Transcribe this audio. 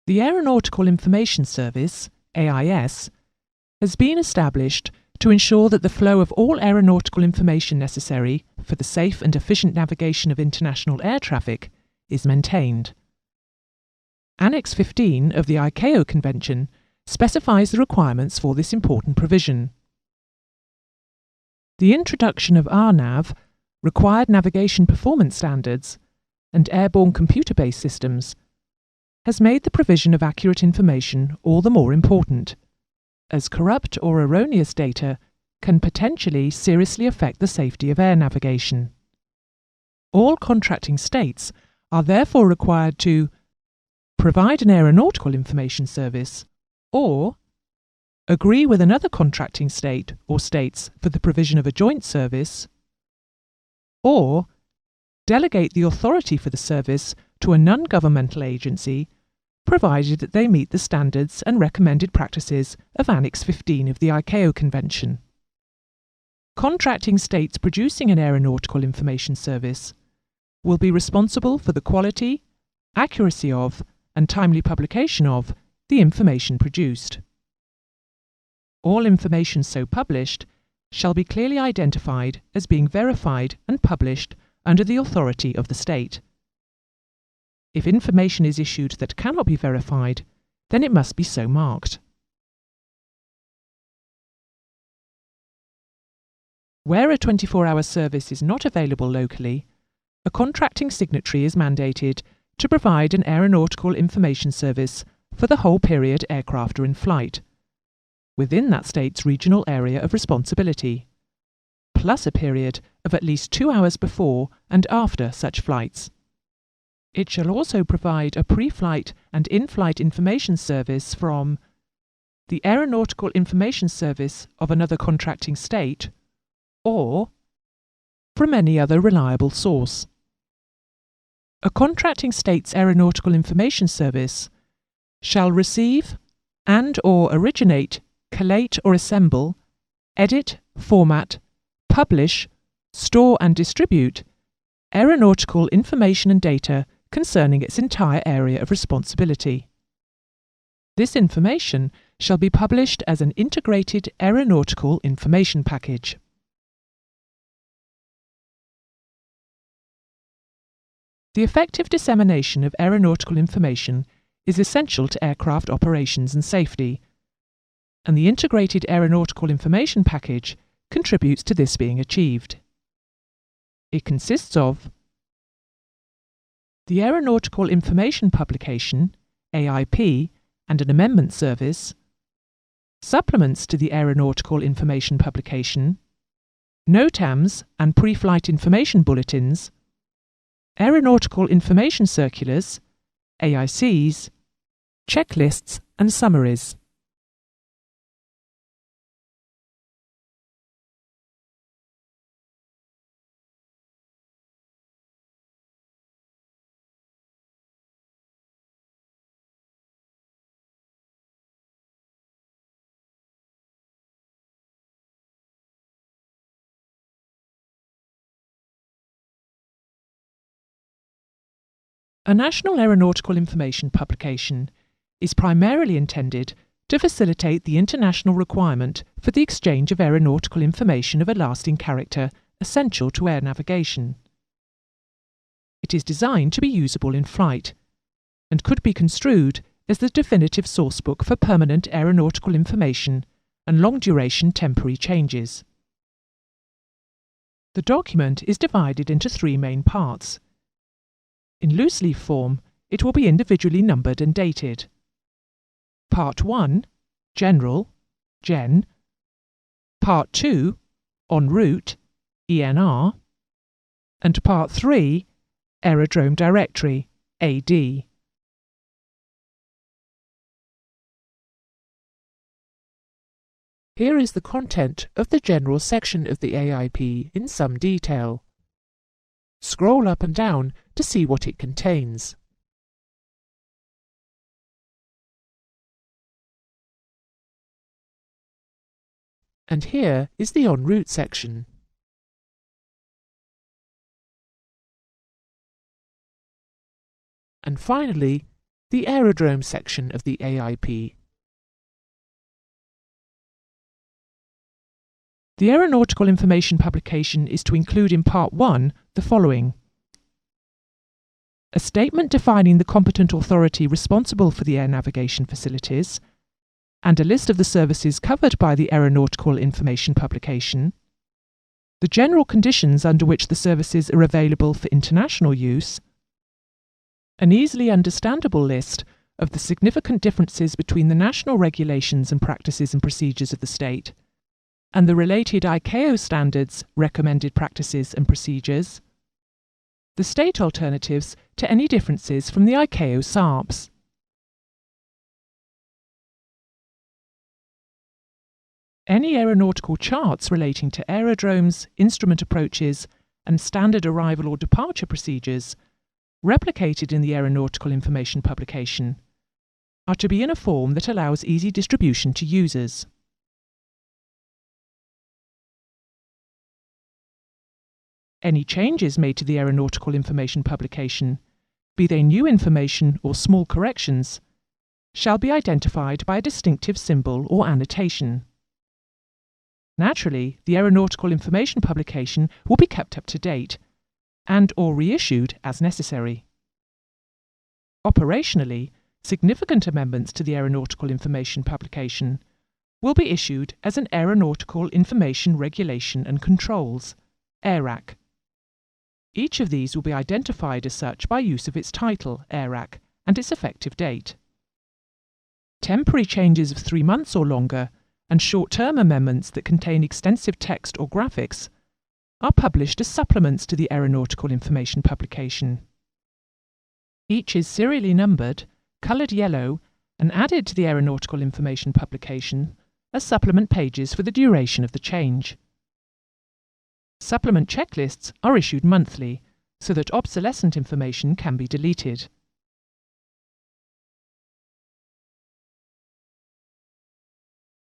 The Aeronautical Information Service, AIS, has been established to ensure that the flow of all aeronautical information necessary for the safe and efficient navigation of international air traffic is maintained. Annex 15 of the ICAO Convention specifies the requirements for this important provision. The introduction of RNAV, Required Navigation Performance Standards, and airborne computer-based systems has made the provision of accurate information all the more important, as corrupt or erroneous data can potentially seriously affect the safety of air navigation. All contracting states are therefore required to provide an aeronautical information service or agree with another contracting state or states for the provision of a joint service, or delegate the authority for the service to a non-governmental agency, provided that they meet the standards and recommended practices of Annex 15 of the ICAO Convention. Contracting states producing an aeronautical information service will be responsible for the quality, accuracy of, and timely publication of the information produced. All information so published shall be clearly identified as being verified and published under the authority of the state. If information is issued that cannot be verified, then it must be so marked. Where a 24-hour service is not available locally, a contracting signatory is mandated to provide an aeronautical information service for the whole period aircraft are in flight, within that state's regional area of responsibility, plus a period of at least 2 hours before and after such flights. It shall also provide a pre-flight and in-flight information service from the Aeronautical Information Service of another contracting state or from any other reliable source. A contracting state's Aeronautical Information Service shall receive and/or originate, collate or assemble, edit, format, publish, store and distribute aeronautical information and data concerning its entire area of responsibility. This information shall be published as an integrated aeronautical information package. The effective dissemination of aeronautical information is essential to aircraft operations and safety, and the integrated aeronautical information package contributes to this being achieved. It consists of the Aeronautical Information Publication, AIP, and an amendment service, supplements to the Aeronautical Information Publication, NOTAMs and pre-flight information bulletins, Aeronautical Information Circulars, AICs, checklists and summaries. A National Aeronautical Information Publication is primarily intended to facilitate the international requirement for the exchange of aeronautical information of a lasting character essential to air navigation. It is designed to be usable in flight and could be construed as the definitive sourcebook for permanent aeronautical information and long-duration temporary changes. The document is divided into 3 main parts. In loose-leaf form, it will be individually numbered and dated. Part 1, General, Gen. Part 2, En route, ENR. And Part 3, Aerodrome Directory, AD. Here is the content of the general section of the AIP in some detail. Scroll up and down to see what it contains. And here is the en route section. And finally, the aerodrome section of the AIP. The Aeronautical Information Publication is to include in Part 1 the following: a statement defining the competent authority responsible for the air navigation facilities, and a list of the services covered by the Aeronautical Information Publication, the general conditions under which the services are available for international use, an easily understandable list of the significant differences between the national regulations and practices and procedures of the state, and the related ICAO standards, recommended practices and procedures, the state alternatives to any differences from the ICAO SARPs. Any aeronautical charts relating to aerodromes, instrument approaches, and standard arrival or departure procedures, replicated in the Aeronautical Information Publication, are to be in a form that allows easy distribution to users. Any changes made to the Aeronautical Information Publication, be they new information or small corrections, shall be identified by a distinctive symbol or annotation. Naturally, the Aeronautical Information Publication will be kept up to date and/or reissued as necessary. Operationally, significant amendments to the Aeronautical Information Publication will be issued as an Aeronautical Information Regulation and Controls, AIRAC. Each of these will be identified as such by use of its title, AIRAC, and its effective date. Temporary changes of 3 months or longer, and short-term amendments that contain extensive text or graphics, are published as supplements to the Aeronautical Information Publication. Each is serially numbered, coloured yellow, and added to the Aeronautical Information Publication as supplement pages for the duration of the change. Supplement checklists are issued monthly, so that obsolescent information can be deleted.